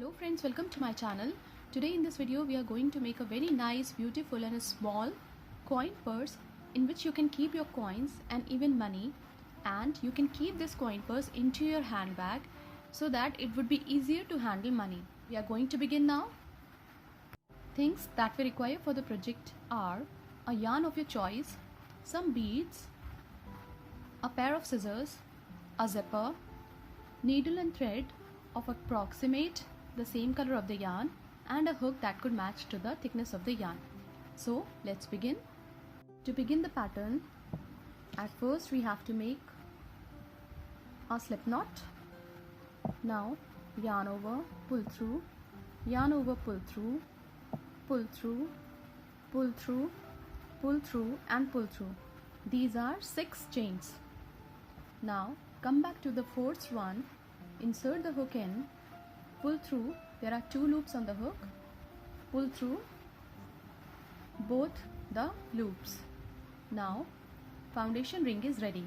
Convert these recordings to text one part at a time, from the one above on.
Hello friends, welcome to my channel. Today in this video we are going to make a very nice, beautiful and a small coin purse in which you can keep your coins and even money, and you can keep this coin purse into your handbag so that it would be easier to handle money. We are going to begin now. Things that we require for the project are a yarn of your choice, some beads, a pair of scissors, a zipper, needle and thread of approximate the same color of the yarn, and a hook that could match to the thickness of the yarn. So let's begin. To begin the pattern, at first we have to make a slip knot. Now yarn over, pull through, yarn over, pull through, pull through, pull through, pull through and pull through. These are 6 chains. Now come back to the fourth one, insert the hook in, pull through. There are 2 loops on the hook, pull through both the loops. Now foundation ring is ready.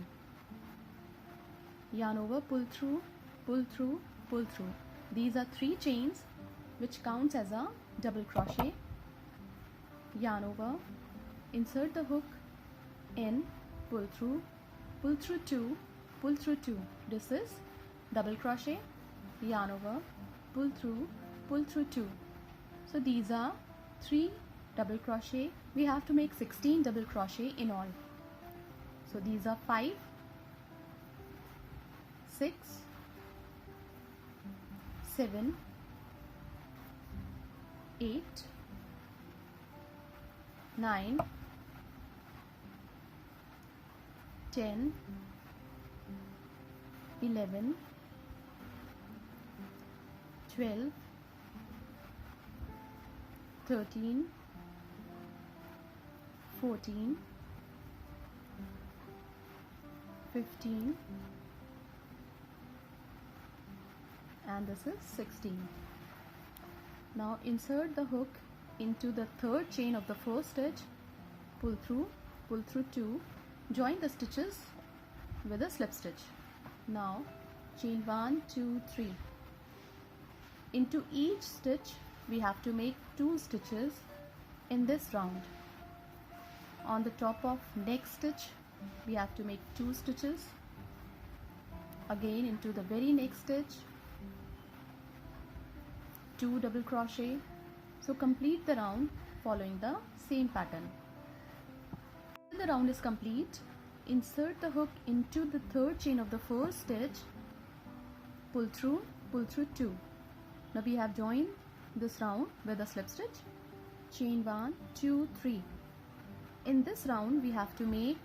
Yarn over, pull through, pull through, pull through. These are 3 chains which counts as a double crochet. Yarn over, insert the hook in, pull through 2, pull through 2. This is double crochet, yarn over, pull through 2. So these are 3 double crochet. We have to make 16 double crochet in all. So these are 5, 6, 7, 8, 9, 10, 11, 12, 13, 14, 15, and this is 16. Now insert the hook into the third chain of the first stitch, pull through 2, join the stitches with a slip stitch. Now chain 1, 2, 3. Into each stitch we have to make 2 stitches in this round. On the top of next stitch we have to make 2 stitches. Again into the very next stitch 2 double crochet. So complete the round following the same pattern. When the round is complete, insert the hook into the third chain of the first stitch, pull through 2. Now we have joined this round with a slip stitch, chain 1, 2, 3. In this round we have to make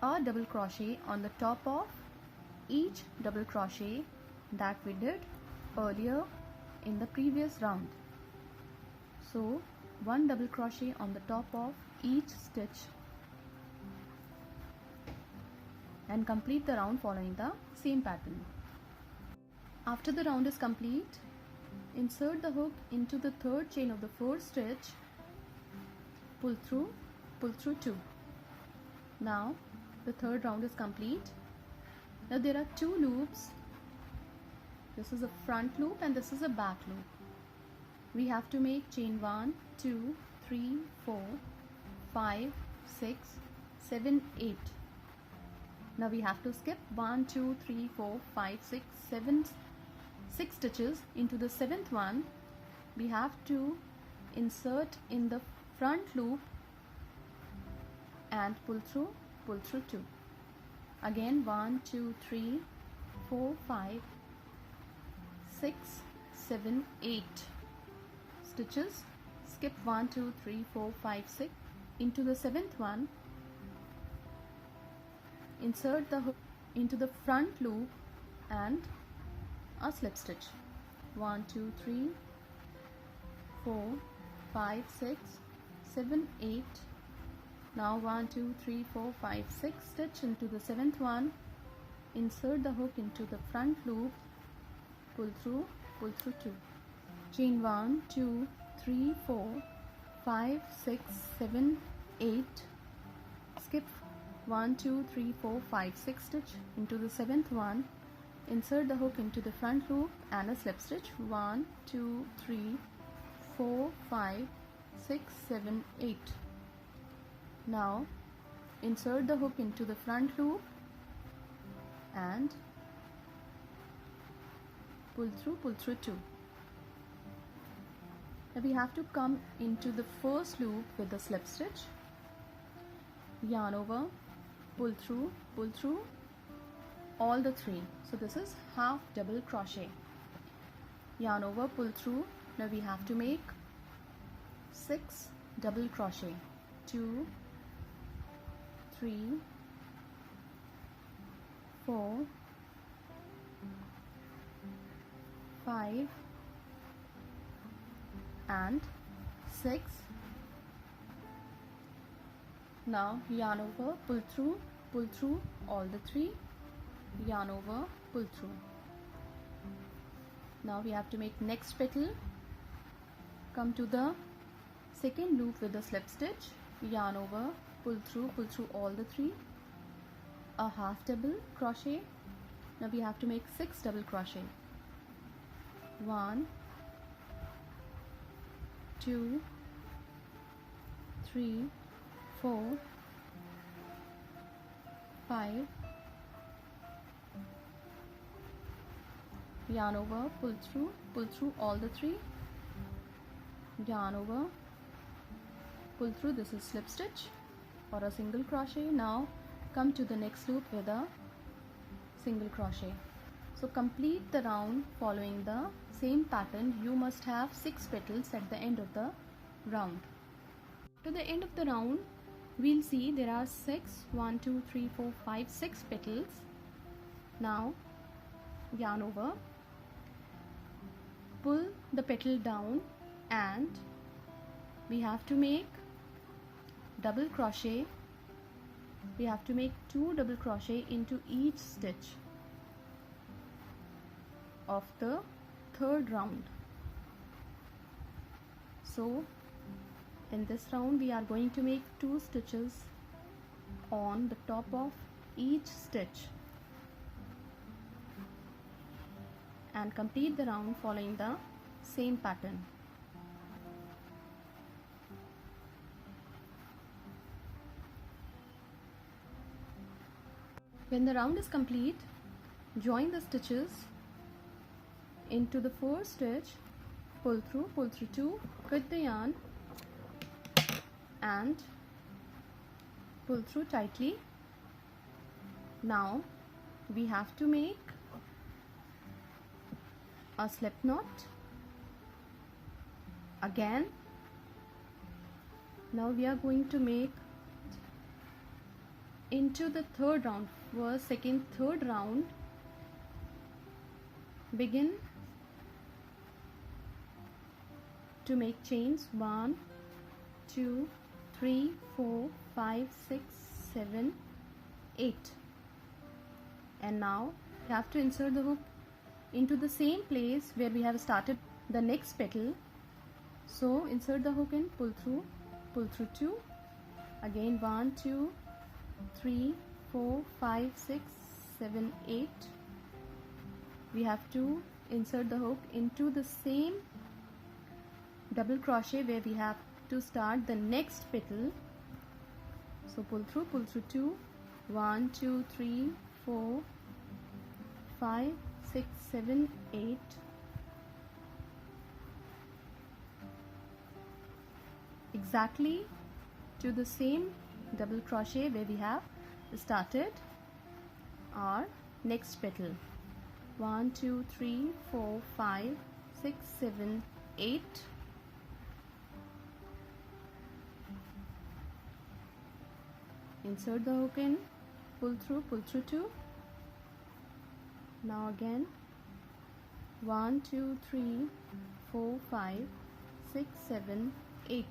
a double crochet on the top of each double crochet that we did earlier in the previous round. So 1 double crochet on the top of each stitch and complete the round following the same pattern. After the round is complete, insert the hook into the third chain of the fourth stitch, pull through 2. Now the third round is complete. Now there are 2 loops. This is a front loop and this is a back loop. We have to make chain 1, 2, 3, 4, 5, 6, 7, 8. Now we have to skip 1, 2, 3, 4, 5, 6, 7, 6 stitches. Into the 7th one we have to insert in the front loop and pull through 2. Again 1, 2, 3, 4, 5, 6, 7, 8 stitches. Skip 1, 2, 3, 4, 5, 6. Into the 7th one, insert the hook into the front loop and a slip stitch. 1, 2, 3, 4, 5, 6, 7, 8. Now 1, 2, 3, 4, 5, 6 stitch into the 7th one, insert the hook into the front loop, pull through 2. Chain 1, 2, 3, 4, 5, 6, 7, 8. Skip 1, 2, 3, 4, 5, 6 stitch into the 7th one, insert the hook into the front loop and a slip stitch. 1 2 3 4 5 6 7 8. Now insert the hook into the front loop and pull through 2. Now we have to come into the first loop with the slip stitch, yarn over, pull through all the 3. So this is half double crochet. Yarn over, pull through. Now we have to make 6 double crochet. 2 3 4 5 and 6. Now yarn over, pull through all the 3, yarn over, pull through. Now we have to make next petal. Come to the second loop with the slip stitch, yarn over, pull through all the 3, a half double crochet. Now we have to make 6 double crochet. 1 2 3 4 5. Yarn over, pull through all the 3, yarn over, pull through. This is slip stitch or a single crochet. Now come to the next loop with a single crochet. So complete the round following the same pattern. You must have 6 petals at the end of the round. To the end of the round, we'll see there are 6, 1 2 3 4 5 6 petals. Now yarn over, pull the petal down and we have to make double crochet. We have to make 2 double crochet into each stitch of the third round. So in this round we are going to make 2 stitches on the top of each stitch and complete the round following the same pattern. When the round is complete, join the stitches into the first stitch, pull through 2, cut the yarn and pull through tightly. Now we have to make a slip knot again. Now we are going to make into the third round. First, second, third round, begin to make chains. 1 2 3 4 5 6 7 8, and now you have to insert the hook into the same place where we have started the next petal. So insert the hook and pull through 2, again 1 2 3 4 5 6 7 8. We have to insert the hook into the same double crochet where we have to start the next petal. So pull through 2, 1 2 3 4 5 6 7 8. Exactly to the same double crochet where we have started our next petal. 1 2 3 4 5 6 7 8. Insert the hook in, pull through 2. Now again 1 2 3 4 5 6 7 8.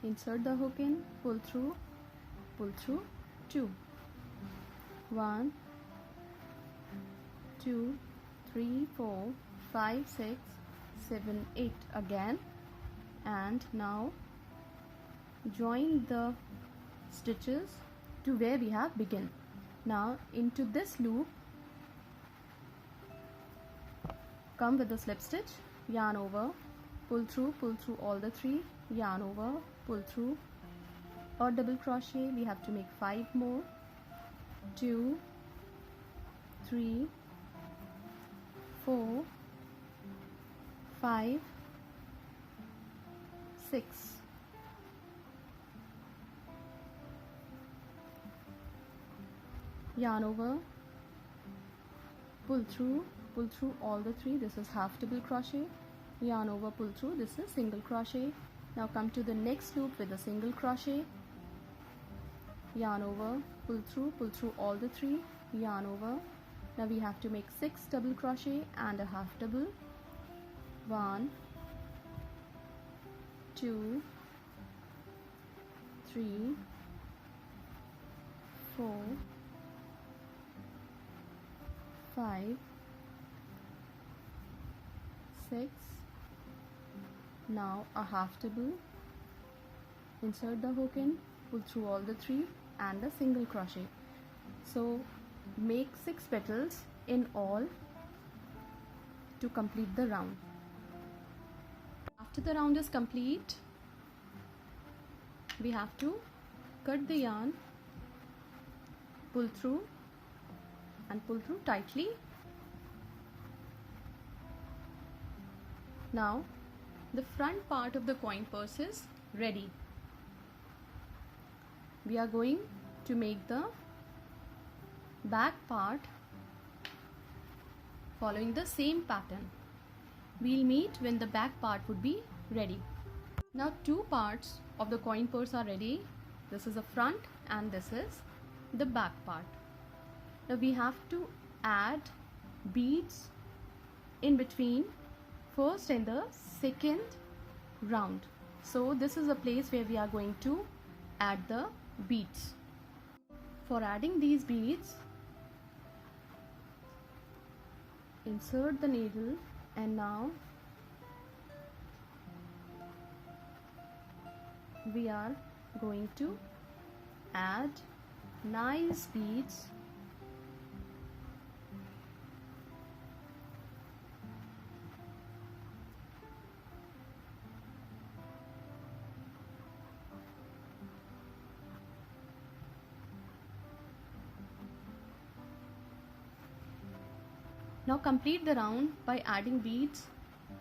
Insert the hook in, pull through 2. 1 2 3 4 5 6 7 8 again, and now join the stitches to where we have begun. Now into this loop come with the slip stitch, yarn over, pull through all the 3, yarn over, pull through, or double crochet. We have to make 5 more, 2, 3, 4, 5, 6. Yarn over, pull through all the 3. This is half double crochet, yarn over, pull through, this is single crochet. Now come to the next loop with a single crochet, yarn over, pull through all the 3, yarn over. Now we have to make 6 double crochet and a half double. 1, 2, 3, 4, 5, 6. Now a half double, insert the hook in, pull through all the 3 and a single crochet. So make 6 petals in all to complete the round. After the round is complete, we have to cut the yarn, pull through and pull through tightly. Now the front part of the coin purse is ready. We are going to make the back part following the same pattern. We'll meet when the back part would be ready. Now 2 parts of the coin purse are ready. This is the front and this is the back part. Now we have to add beads in between first and the second round. So this is a place where we are going to add the beads. For adding these beads, insert the needle and now we are going to add nice beads . Now complete the round by adding beads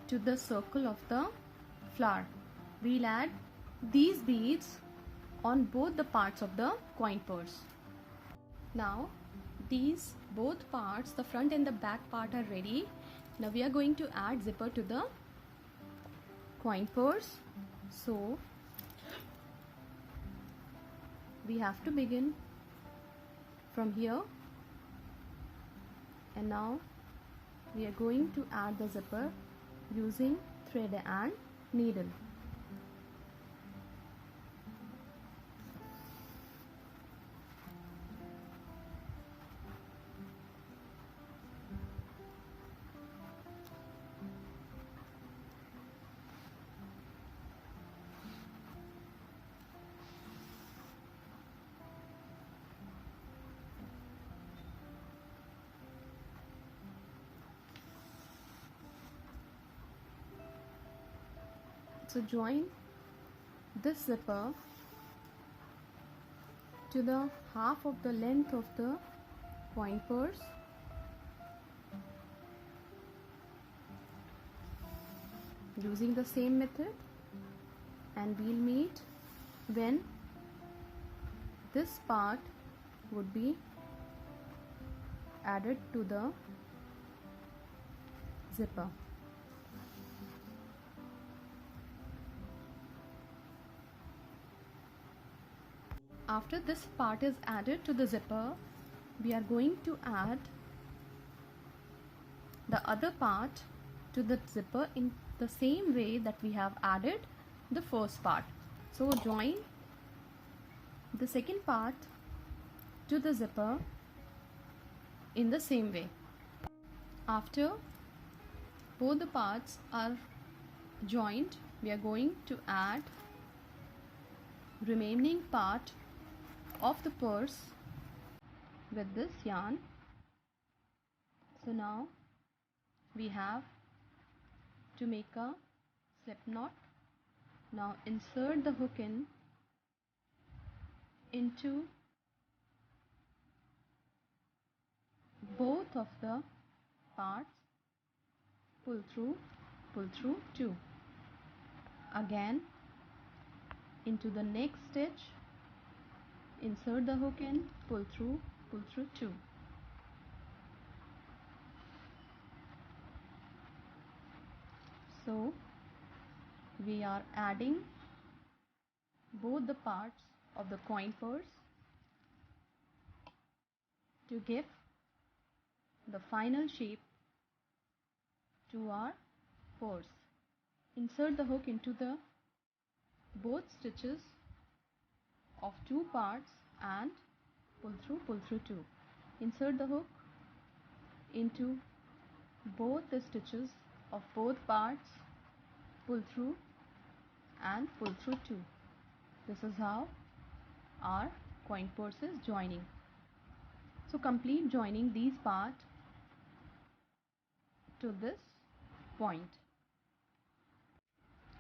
to the circle of the flower. We'll add these beads on both the parts of the coin purse. Now these both parts, the front and the back part, are ready. Now we are going to add zipper to the coin purse. So we have to begin from here, and now we are going to add the zipper using thread and needle. So join this zipper to the half of the length of the coin purse. Using the same method, and we'll meet when this part would be added to the zipper. After this part is added to the zipper, we are going to add the other part to the zipper in the same way that we have added the first part. So join the second part to the zipper in the same way. After both the parts are joined, we are going to add remaining part of the purse with this yarn. So now we have to make a slip knot. Now insert the hook into both of the parts, pull through 2. Again into the next stitch, insert the hook pull through 2. So we are adding both the parts of the coin purse to give the final shape to our purse. Insert the hook into the both stitches of 2 parts and pull through 2. Insert the hook into both the stitches of both parts, pull through and pull through 2. This is how our coin purse is joining. So complete joining these parts to this point.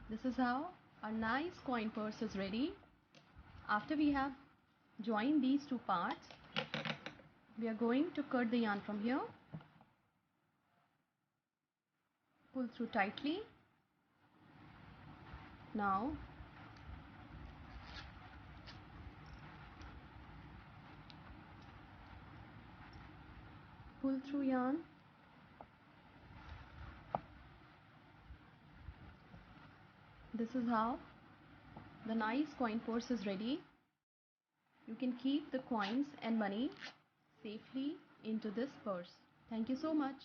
This is how our nice coin purse is ready. After we have joined these 2 parts, we are going to cut the yarn from here, pull through tightly. Now pull through yarn, this is how the nice coin purse is ready. You can keep the coins and money safely into this purse. Thank you so much.